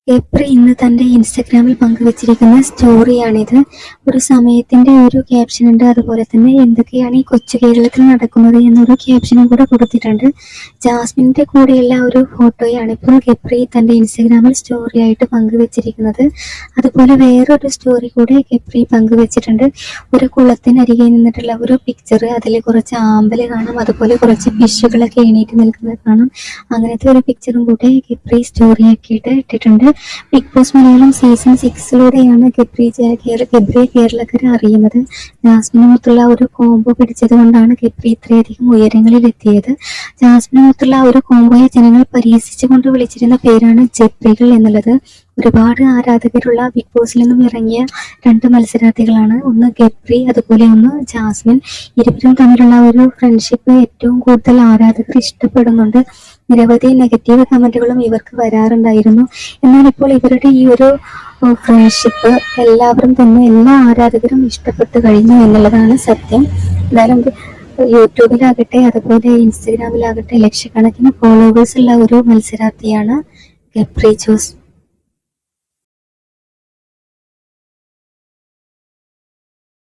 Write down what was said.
ഗബ്രി ഇന്ന് തന്റെ ഇൻസ്റ്റഗ്രാമിൽ പങ്കുവച്ചിരിക്കുന്ന സ്റ്റോറിയാണിത്. ഒരു സമയത്തിന്റെ ഒരു ക്യാപ്ഷൻ ഉണ്ട്, അതുപോലെ തന്നെ എന്തൊക്കെയാണ് ഈ കൊച്ചു കേരളത്തിൽ നടക്കുന്നത് എന്നൊരു ക്യാപ്ഷനും കൂടെ കൊടുത്തിട്ടുണ്ട്. ജാസ്മിന്റെ കൂടെയുള്ള ഒരു ഫോട്ടോയാണ് ഇപ്പോൾ ഗബ്രി തന്റെ ഇൻസ്റ്റഗ്രാമിൽ സ്റ്റോറി ആയിട്ട് പങ്കുവച്ചിരിക്കുന്നത്. അതുപോലെ വേറൊരു സ്റ്റോറി കൂടെ ഗബ്രി പങ്കുവച്ചിട്ടുണ്ട്. ഒരു കുളത്തിനരികെ നിന്നിട്ടുള്ള ഒരു പിക്ചർ, അതിൽ കുറച്ച് ആമ്പല് കാണാം, അതുപോലെ കുറച്ച് ഫിഷുകളൊക്കെ എണീറ്റ് നിൽക്കുന്നത് കാണാം. അങ്ങനത്തെ ഒരു പിക്ചറും കൂടെ ഗബ്രി സ്റ്റോറി ആക്കിയിട്ട് ഇട്ടിട്ടുണ്ട്. Big Boss Malayalam season 6 Gabri കേരളക്കര അറിയുന്നത്. ജാസ്മിനുമൊത്തുള്ള ഒരു കോംബോ പിടിച്ചത് കൊണ്ടാണ് ഗബ്രി ഇത്രയധികം ഉയരങ്ങളിൽ എത്തിയത്. ജാസ്മിനുമൊത്തുള്ള ഒരു കോംബോയെ ജനങ്ങൾ പരിഹസിച്ചുകൊണ്ട് വിളിച്ചിരുന്ന പേരാണ് ജബ്രികൾ എന്നുള്ളത്. ഒരുപാട് ആരാധകരുള്ള ബിഗ് ബോസിൽ നിന്നും ഇറങ്ങിയ 2 മത്സരാർത്ഥികളാണ്. ഒന്ന് ഗബ്രി, അതുപോലെ ഒന്ന് ജാസ്മിൻ. ഇരുവരും തമ്മിലുള്ള ഒരു ഫ്രണ്ട്ഷിപ്പ് ഏറ്റവും കൂടുതൽ ആരാധകർ ഇഷ്ടപ്പെടുന്നുണ്ട്. നിരവധി നെഗറ്റീവ് കമന്റുകളും ഇവർക്ക് വരാറുണ്ടായിരുന്നു. എന്നാൽ ഇപ്പോൾ ഇവരുടെ ഈ ഒരു ഫ്രണ്ട്ഷിപ്പ് എല്ലാ ആരാധകരും ഇഷ്ടപ്പെട്ടു കഴിഞ്ഞു എന്നുള്ളതാണ് സത്യം. എന്തായാലും യൂട്യൂബിലാകട്ടെ അതുപോലെ ഇൻസ്റ്റഗ്രാമിലാകട്ടെ ലക്ഷക്കണക്കിന് ഫോളോവേഴ്സ് ഉള്ള ഒരു മത്സരാർത്ഥിയാണ് ഗബ്രി ജോസ്.